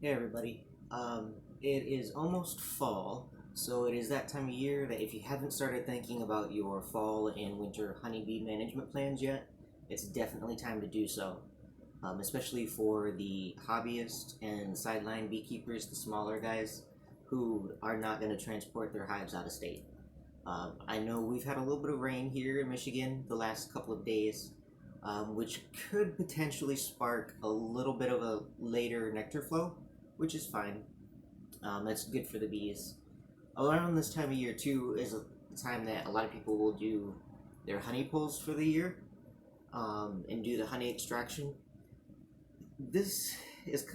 Hey everybody. It is almost fall, so it is that time of year that if you haven't started thinking about your fall and winter honeybee management plans yet, it's definitely time to do so. Especially for the hobbyist and sideline beekeepers, the smaller guys who are not going to transport their hives out of state. I know we've had a little bit of rain here in Michigan the last couple of days, which could potentially spark a little bit of a later nectar flow, which is fine. That's good for the bees. Around this time of year, too, is the time that a lot of people will do their honey pulls for the year and do the honey extraction. This is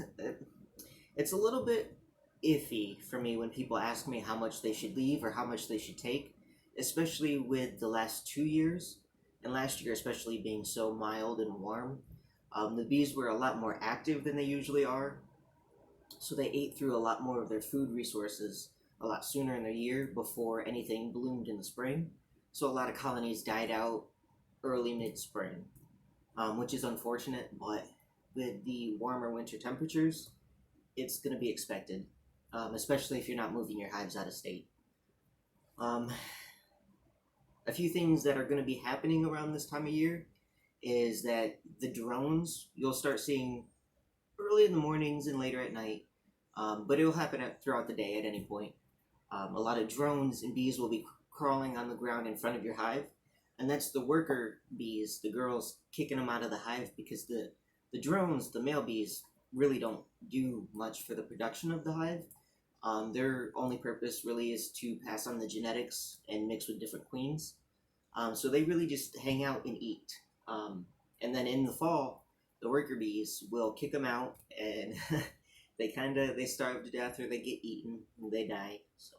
it's a little bit iffy for me when people ask me how much they should leave or how much they should take, especially with the last 2 years, and last year especially being so mild and warm. The bees were a lot more active than they usually are, so they ate through a lot more of their food resources a lot sooner in the year before anything bloomed in the spring. So a lot of colonies died out early mid spring, which is unfortunate, but with the warmer winter temperatures, it's going to be expected, especially if you're not moving your hives out of state. Um, a few things that are going to be happening around this time of year is that the drones you'll start seeing early in the mornings and later at night, but it'll happen throughout the day at any point. A lot of drones and bees will be crawling on the ground in front of your hive, and that's the worker bees, the girls kicking them out of the hive because the drones, the male bees, really don't do much for the production of the hive. Their only purpose really is to pass on the genetics and mix with different queens. So they really just hang out and eat. And then in the fall, the worker bees will kick them out, and they starve to death or they get eaten and they die. So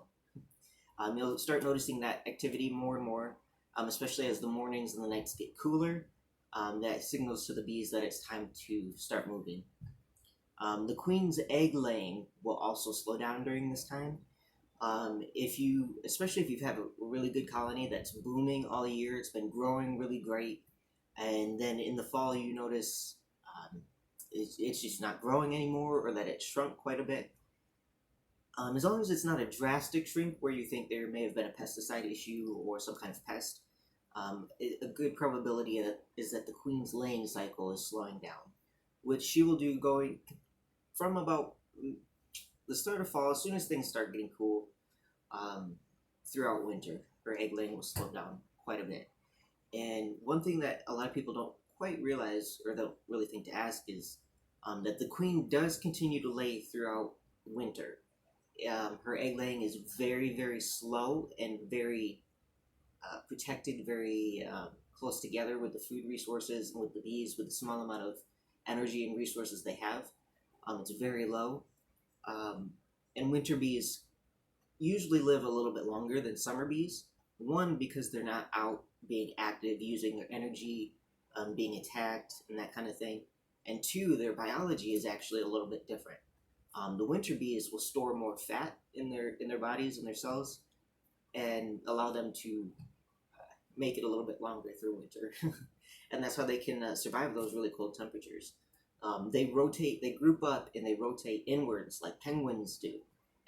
you'll start noticing that activity more and more, especially as the mornings and the nights get cooler. That signals to the bees that it's time to start moving. The queen's egg laying will also slow down during this time. Especially if you've had a really good colony that's booming all year, it's been growing really great, and then in the fall you notice it's just not growing anymore or that it shrunk quite a bit. As long as it's not a drastic shrink where you think there may have been a pesticide issue or some kind of pest, a good probability is that the queen's laying cycle is slowing down, which she will do going from about the start of fall. As soon as things start getting cool, throughout winter, her egg laying will slow down quite a bit. And one thing that a lot of people don't quite realize or don't really think to ask is that the queen does continue to lay throughout winter. Her egg laying is very, very slow and very protected, very close together with the food resources and with the bees, with the small amount of energy and resources they have. It's very low. And winter bees usually live a little bit longer than summer bees. One, because they're not out being active, using their energy, being attacked, and that kind of thing. And two, their biology is actually a little bit different. The winter bees will store more fat in their bodies and their cells, and allow them to make it a little bit longer through winter, and that's how they can survive those really cold temperatures. They group up and they rotate inwards like penguins do,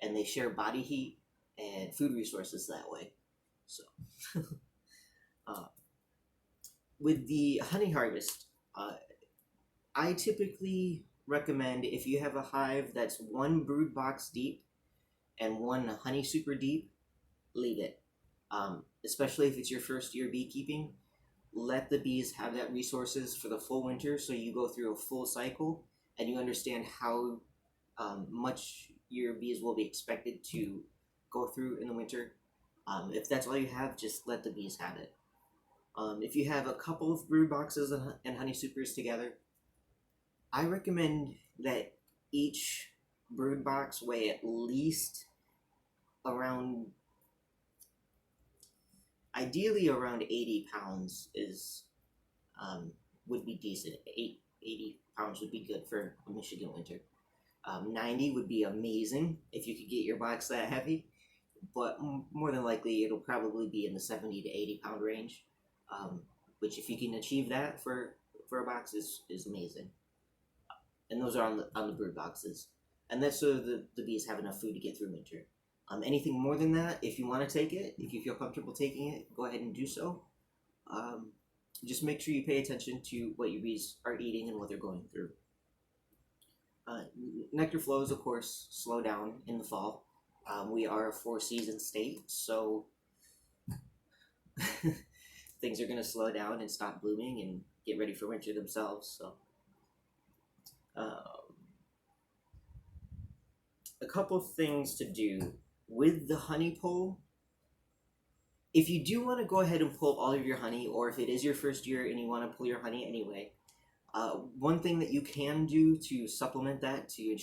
and they share body heat and food resources that way. So, uh, with the honey harvest, I typically recommend if you have a hive that's one brood box deep and one honey super deep, leave it. Especially if it's your first year beekeeping, let the bees have that resources for the full winter so you go through a full cycle and you understand how much your bees will be expected to go through in the winter. If that's all you have, just let the bees have it. If you have a couple of brood boxes and honey supers together, I recommend that each brood box weigh at least around, ideally around 80 pounds is would be decent. 80 pounds would be good for a Michigan winter. 90 would be amazing if you could get your box that heavy, but more than likely it'll probably be in the 70 to 80 pound range, which if you can achieve that for a box is amazing. And those are on the brood boxes. and that's so the bees have enough food to get through winter. Anything more than that, if you want to take it, if you feel comfortable taking it, go ahead and do so. Um, just make sure you pay attention to what your bees are eating and what they're going through. Uh, Nectar flows, of course, slow down in the fall. We are a four-season state, so things are going to slow down and stop blooming and get ready for winter themselves. So, uh, a couple things to do with the honey pull. If you do want to go ahead and pull all of your honey, or if it is your first year and you want to pull your honey anyway, one thing that you can do to supplement that to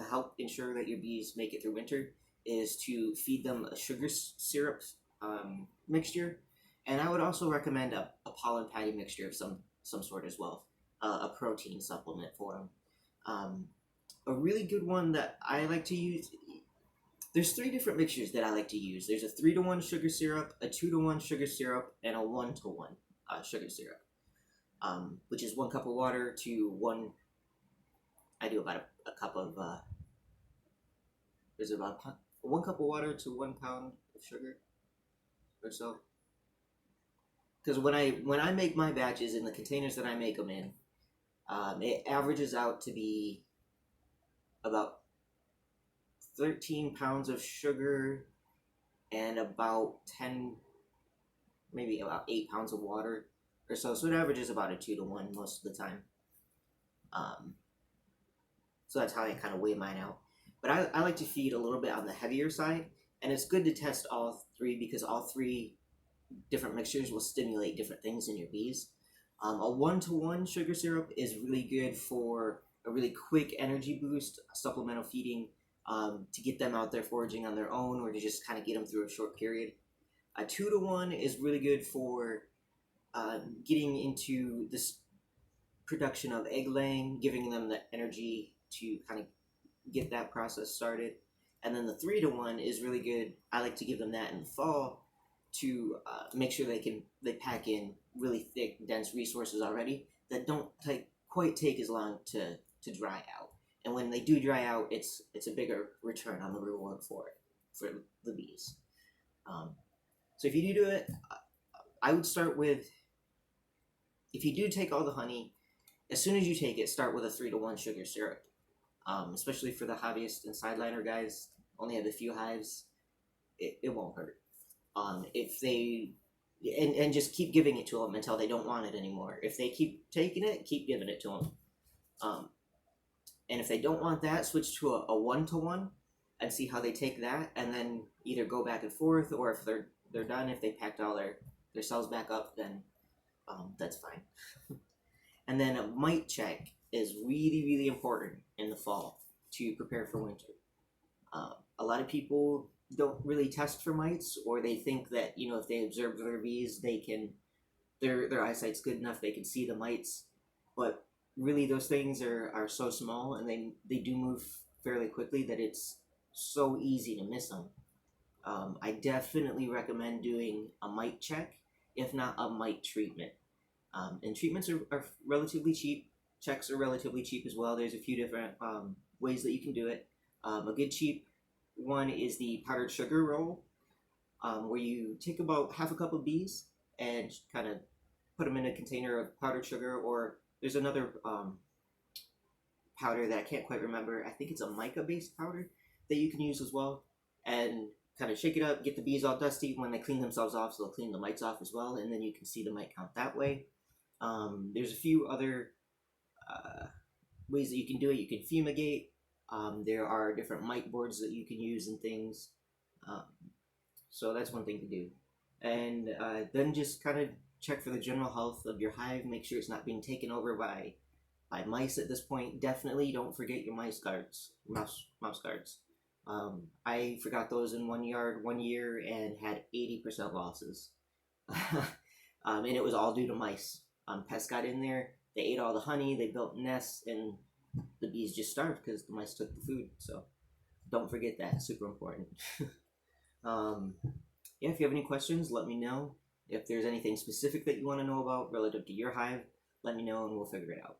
help ensure that your bees make it through winter is to feed them a sugar syrup mixture, and I would also recommend a pollen patty mixture of some sort as well, a protein supplement for them. A really good one that I like to use. There's three different mixtures that I like to use. There's a 3-to-1 sugar syrup, a 2-to-1 sugar syrup, and a 1-to-1 sugar syrup. Which is 1 cup of water to 1. I do about a cup of. There's about 1 cup of water to 1 pound of sugar, or so. Because when I make my batches in the containers that I make them in, it averages out to be about 13 pounds of sugar and about 10, maybe about 8 pounds of water or so. So it averages about a 2-to-1 most of the time. So that's how I kind of weigh mine out. But I like to feed a little bit on the heavier side, and it's good to test all three because all three different mixtures will stimulate different things in your bees. A 1-to-1 sugar syrup is really good for a really quick energy boost, supplemental feeding, to get them out there foraging on their own or to just kind of get them through a short period. A 2-to-1 is really good for getting into this production of egg laying, giving them the energy to kind of get that process started. And then the 3-to-1 is really good. I like to give them that in the fall to make sure they pack in really thick, dense resources already that don't quite take as long to dry out. And when they do dry out, it's a bigger return on the reward for the bees. So if you do it, I would start with, if you do take all the honey, as soon as you take it, start with a 3-to-1 sugar syrup. Especially for the hobbyist and sideliner guys, only have a few hives, it won't hurt. If they, and just keep giving it to them until they don't want it anymore. If they keep taking it, keep giving it to them. And if they don't want that, switch to a 1-to-1 and see how they take that, and then either go back and forth, or if they're done, if they packed all their cells back up, then that's fine. And then a mite check is really, really important in the fall to prepare for winter. A lot of people don't really test for mites, or they think that, if they observe their bees, their eyesight's good enough, they can see the mites. But really, those things are so small, and they do move fairly quickly that it's so easy to miss them. I definitely recommend doing a mite check, if not a mite treatment. And treatments are relatively cheap. Checks are relatively cheap as well. There's a few different ways that you can do it. A good cheap one is the powdered sugar roll, where you take about half a cup of bees and kind of put them in a container of powdered sugar, or there's another powder that I can't quite remember. I think it's a mica-based powder that you can use as well, and kind of shake it up, get the bees all dusty. When they clean themselves off, so they'll clean the mites off as well, and then you can see the mite count that way. There's a few other ways that you can do it. You can fumigate. There are different mite boards that you can use and things. So that's one thing to do. And then just kind of check for the general health of your hive. Make sure it's not being taken over by mice at this point. Definitely don't forget your mouse guards. I forgot those in one yard one year and had 80% losses. And it was all due to mice. Pests got in there, they ate all the honey, they built nests, and the bees just starved because the mice took the food. So don't forget that, super important. Yeah, if you have any questions, let me know. If there's anything specific that you want to know about relative to your hive, let me know and we'll figure it out.